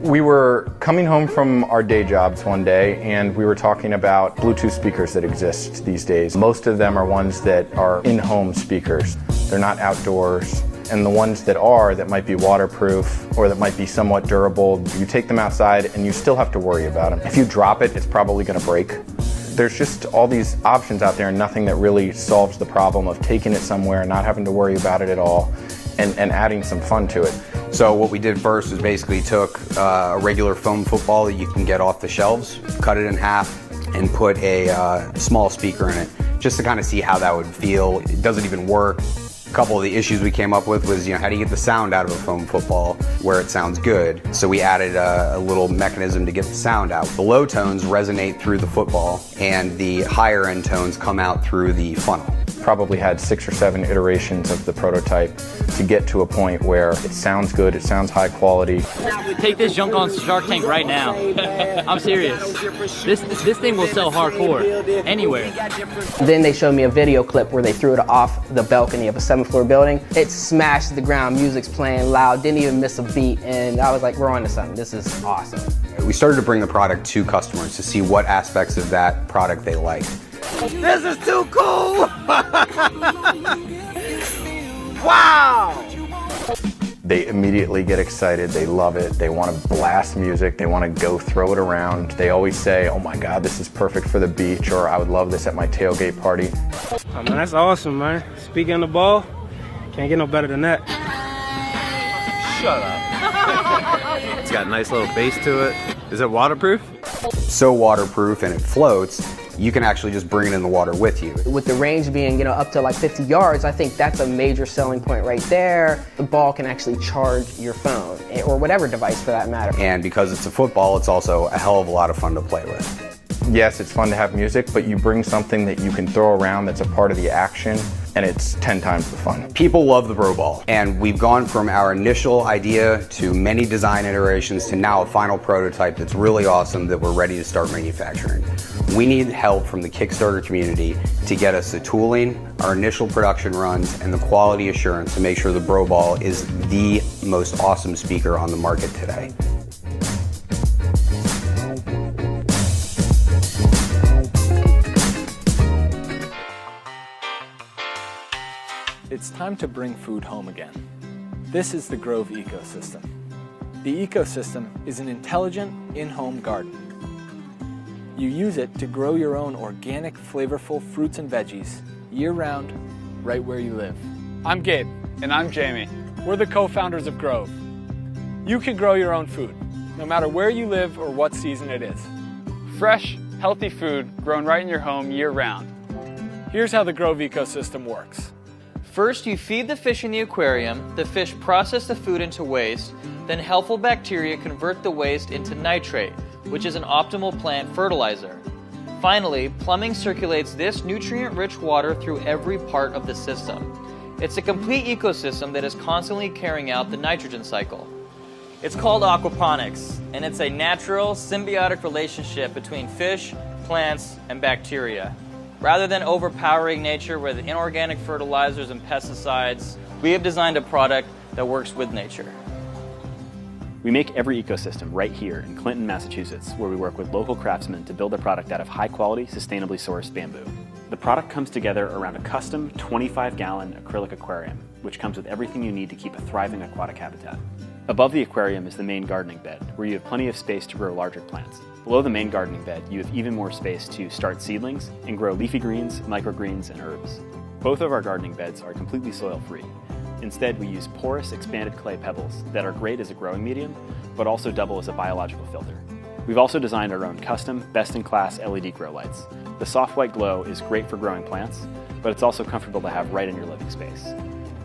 We were coming home from our day jobs one day and we were talking about Bluetooth speakers that exist these days. Most of them are ones that are in-home speakers. They're not outdoors. And the ones that are, that might be waterproof or that might be somewhat durable, you take them outside and you still have to worry about them. If you drop it, it's probably going to break. There's just all these options out there and nothing that really solves the problem of taking it somewhere and not having to worry about it at all and adding some fun to it. So what we did first was basically took a regular foam football that you can get off the shelves, cut it in half, and put a small speaker in it, just to kind of see how that would feel. Does it even work? A couple of the issues we came up with was, how do you get the sound out of a foam football where it sounds good? So we added a little mechanism to get the sound out. The low tones resonate through the football, and the higher end tones come out through the funnel. Probably had 6 or 7 iterations of the prototype to get to a point where it sounds good, it sounds high quality. Take this junk on Shark Tank right now. I'm serious. This thing will sell hardcore anywhere. Then they showed me a video clip where they threw it off the balcony of a 7th floor building. It smashed the ground, music's playing loud, didn't even miss a beat, and I was like, we're on to something, this is awesome. We started to bring the product to customers to see what aspects of that product they liked. This is too cool! Wow! They immediately get excited, they love it, they want to blast music, they want to go throw it around. They always say, oh my God, this is perfect for the beach, or I would love this at my tailgate party. Oh man, that's awesome, man. Speaking of the ball, can't get no better than that. Shut up. It's got a nice little bass to it. Is it waterproof? So waterproof and it floats, you can actually just bring it in the water with you. With the range being, up to like 50 yards, I think that's a major selling point right there. The ball can actually charge your phone, or whatever device for that matter. And because it's a football, it's also a hell of a lot of fun to play with. Yes, it's fun to have music, but you bring something that you can throw around that's a part of the action, and it's 10 times the fun. People love the Bro Ball, and we've gone from our initial idea to many design iterations to now a final prototype that's really awesome that we're ready to start manufacturing. We need help from the Kickstarter community to get us the tooling, our initial production runs, and the quality assurance to make sure the Bro Ball is the most awesome speaker on the market today. It's time to bring food home again. This is the Grove ecosystem. The ecosystem is an intelligent in-home garden. You use it to grow your own organic, flavorful fruits and veggies year-round, right where you live. I'm Gabe. And I'm Jamie. We're the co-founders of Grove. You can grow your own food, no matter where you live or what season it is. Fresh, healthy food grown right in your home year-round. Here's how the Grove ecosystem works. First, you feed the fish in the aquarium, the fish process the food into waste, then helpful bacteria convert the waste into nitrate, which is an optimal plant fertilizer. Finally, plumbing circulates this nutrient-rich water through every part of the system. It's a complete ecosystem that is constantly carrying out the nitrogen cycle. It's called aquaponics, and it's a natural, symbiotic relationship between fish, plants, and bacteria. Rather than overpowering nature with inorganic fertilizers and pesticides, we have designed a product that works with nature. We make every ecosystem right here in Clinton, Massachusetts, where we work with local craftsmen to build a product out of high-quality, sustainably sourced bamboo. The product comes together around a custom 25-gallon acrylic aquarium, which comes with everything you need to keep a thriving aquatic habitat. Above the aquarium is the main gardening bed, where you have plenty of space to grow larger plants. Below the main gardening bed, you have even more space to start seedlings and grow leafy greens, microgreens, and herbs. Both of our gardening beds are completely soil-free. Instead, we use porous, expanded clay pebbles that are great as a growing medium, but also double as a biological filter. We've also designed our own custom, best-in-class LED grow lights. The soft white glow is great for growing plants, but it's also comfortable to have right in your living space.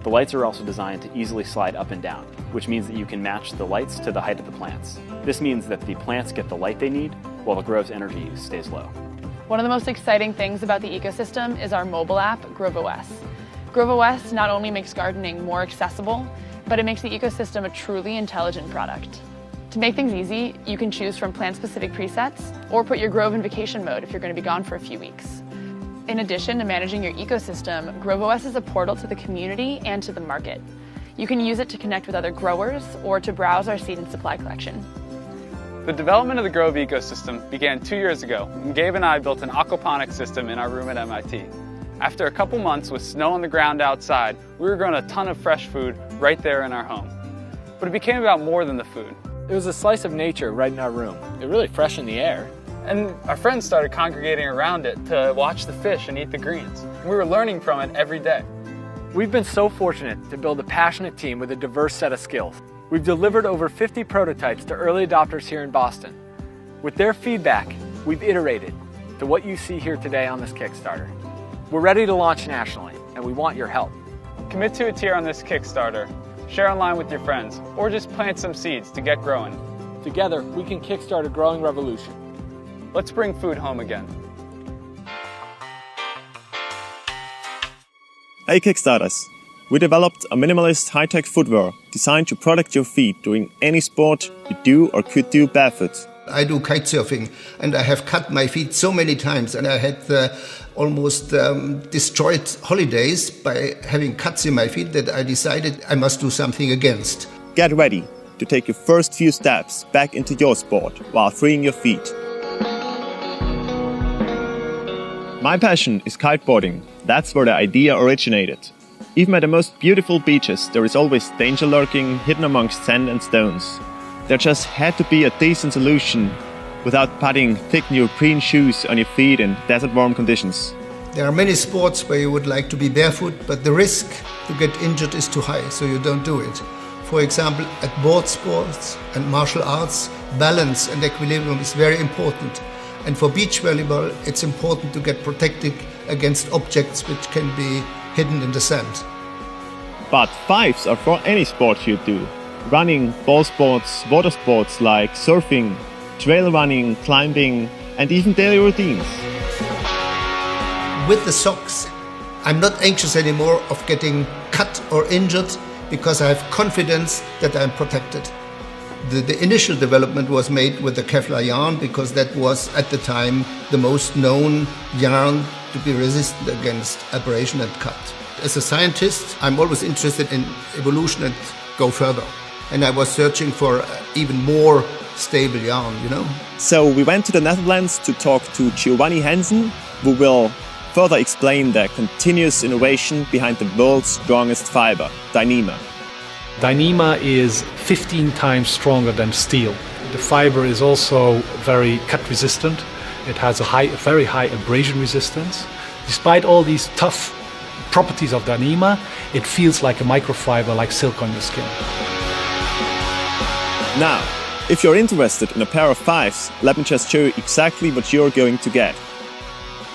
The lights are also designed to easily slide up and down, which means that you can match the lights to the height of the plants. This means that the plants get the light they need, while the Grove's energy use stays low. One of the most exciting things about the ecosystem is our mobile app, Grove OS. Grove OS not only makes gardening more accessible, but it makes the ecosystem a truly intelligent product. To make things easy, you can choose from plant-specific presets, or put your Grove in vacation mode if you're going to be gone for a few weeks. In addition to managing your ecosystem, Grove OS is a portal to the community and to the market. You can use it to connect with other growers or to browse our seed and supply collection. The development of the Grove ecosystem began 2 years ago when Gabe and I built an aquaponics system in our room at MIT. After a couple months with snow on the ground outside, we were growing a ton of fresh food right there in our home. But it became about more than the food. It was a slice of nature right in our room. It really freshened the air. And our friends started congregating around it to watch the fish and eat the greens. And we were learning from it every day. We've been so fortunate to build a passionate team with a diverse set of skills. We've delivered over 50 prototypes to early adopters here in Boston. With their feedback, we've iterated to what you see here today on this Kickstarter. We're ready to launch nationally, and we want your help. Commit to a tier on this Kickstarter, share online with your friends, or just plant some seeds to get growing. Together, we can kickstart a growing revolution. Let's bring food home again. Hey Kickstarters! We developed a minimalist high-tech footwear designed to protect your feet during any sport you do or could do barefoot. I do kite surfing and I have cut my feet so many times, and I had almost destroyed holidays by having cuts in my feet that I decided I must do something against. Get ready to take your first few steps back into your sport while freeing your feet. My passion is kiteboarding. That's where the idea originated. Even at the most beautiful beaches, there is always danger lurking, hidden amongst sand and stones. There just had to be a decent solution without putting thick neoprene shoes on your feet in desert warm conditions. There are many sports where you would like to be barefoot, but the risk to get injured is too high, so you don't do it. For example, at board sports and martial arts, balance and equilibrium is very important. And for beach volleyball, it's important to get protected against objects which can be hidden in the sand. But fives are for any sport you do. Running, ball sports, water sports like surfing, trail running, climbing, and even daily routines. With the socks, I'm not anxious anymore of getting cut or injured because I have confidence that I'm protected. The initial development was made with the Kevlar yarn because that was at the time the most known yarn to be resistant against abrasion and cut. As a scientist, I'm always interested in evolution and go further. And I was searching for even more stable yarn, you know. So we went to the Netherlands to talk to Giovanni Hansen, who will further explain the continuous innovation behind the world's strongest fiber, Dyneema. Dyneema is 15 times stronger than steel. The fiber is also very cut resistant. It has a very high abrasion resistance. Despite all these tough properties of Dyneema, it feels like a microfiber, like silk on your skin. Now, if you're interested in a pair of fives, let me just show you exactly what you're going to get.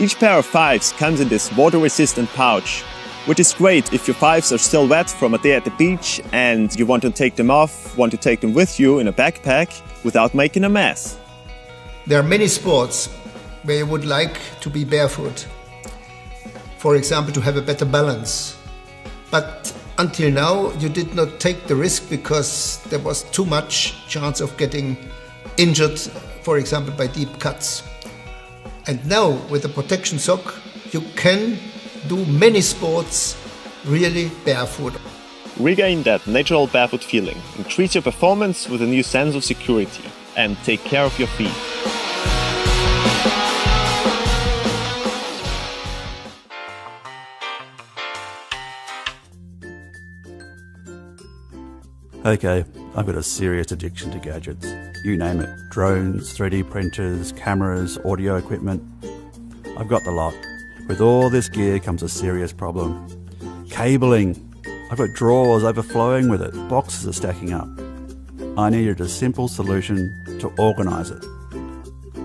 Each pair of fives comes in this water-resistant pouch, which is great if your fives are still wet from a day at the beach and you want to take them off, want to take them with you in a backpack without making a mess. There are many sports where you would like to be barefoot. For example, to have a better balance. But until now, you did not take the risk because there was too much chance of getting injured, for example, by deep cuts. And now, with the protection sock, you can do many sports really barefoot. Regain that natural barefoot feeling, increase your performance with a new sense of security, and take care of your feet. Okay, I've got a serious addiction to gadgets. You name it. Drones, 3D printers, cameras, audio equipment. I've got the lot. With all this gear comes a serious problem. Cabling. I've got drawers overflowing with it. Boxes are stacking up. I needed a simple solution to organise it.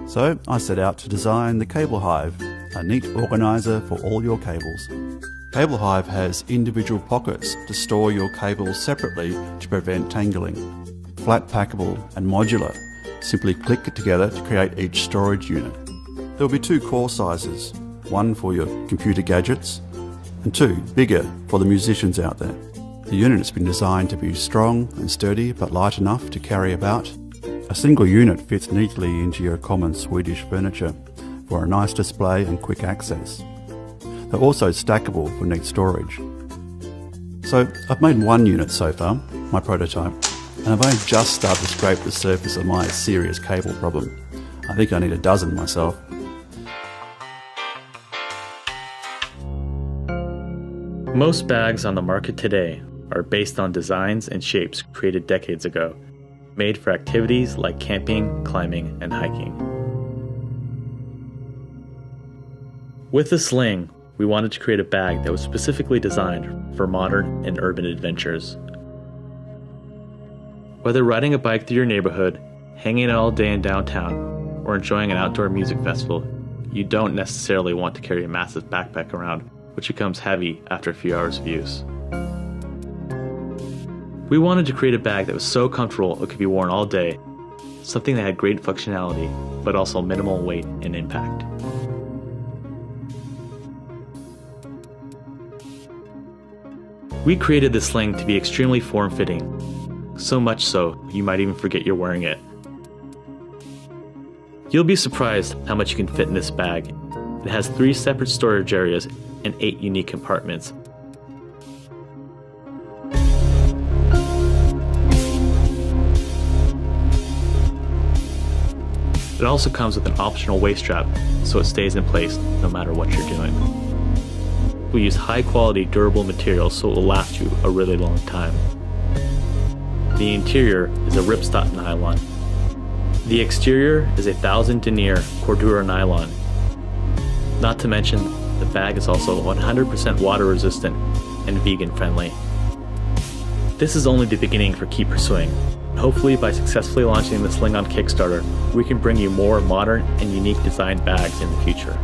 So I set out to design the Cable Hive, a neat organiser for all your cables. Cable Hive has individual pockets to store your cables separately to prevent tangling. Flat packable and modular. Simply click it together to create each storage unit. There will be 2 core sizes, one for your computer gadgets and 2 bigger for the musicians out there. The unit has been designed to be strong and sturdy but light enough to carry about. A single unit fits neatly into your common Swedish furniture for a nice display and quick access. They're also stackable for neat storage. So I've made one unit so far, my prototype. and I've only just started to scrape the surface of my serious cable problem. I think I need a dozen myself. Most bags on the market today are based on designs and shapes created decades ago, made for activities like camping, climbing, and hiking. With the sling, we wanted to create a bag that was specifically designed for modern and urban adventures. Whether riding a bike through your neighborhood, hanging out all day in downtown, or enjoying an outdoor music festival, you don't necessarily want to carry a massive backpack around, which becomes heavy after a few hours of use. We wanted to create a bag that was so comfortable it could be worn all day, something that had great functionality, but also minimal weight and impact. We created the sling to be extremely form-fitting, so much so you might even forget you're wearing it. You'll be surprised how much you can fit in this bag. It has 3 separate storage areas and 8 unique compartments. It also comes with an optional waist strap, so it stays in place no matter what you're doing. We use high-quality, durable materials so it will last you a really long time. The interior is a ripstop nylon. The exterior is 1000 denier Cordura nylon. Not to mention, the bag is also 100% water resistant and vegan friendly. This is only the beginning for Keep Pursuing. Hopefully by successfully launching the sling on Kickstarter, we can bring you more modern and unique design bags in the future.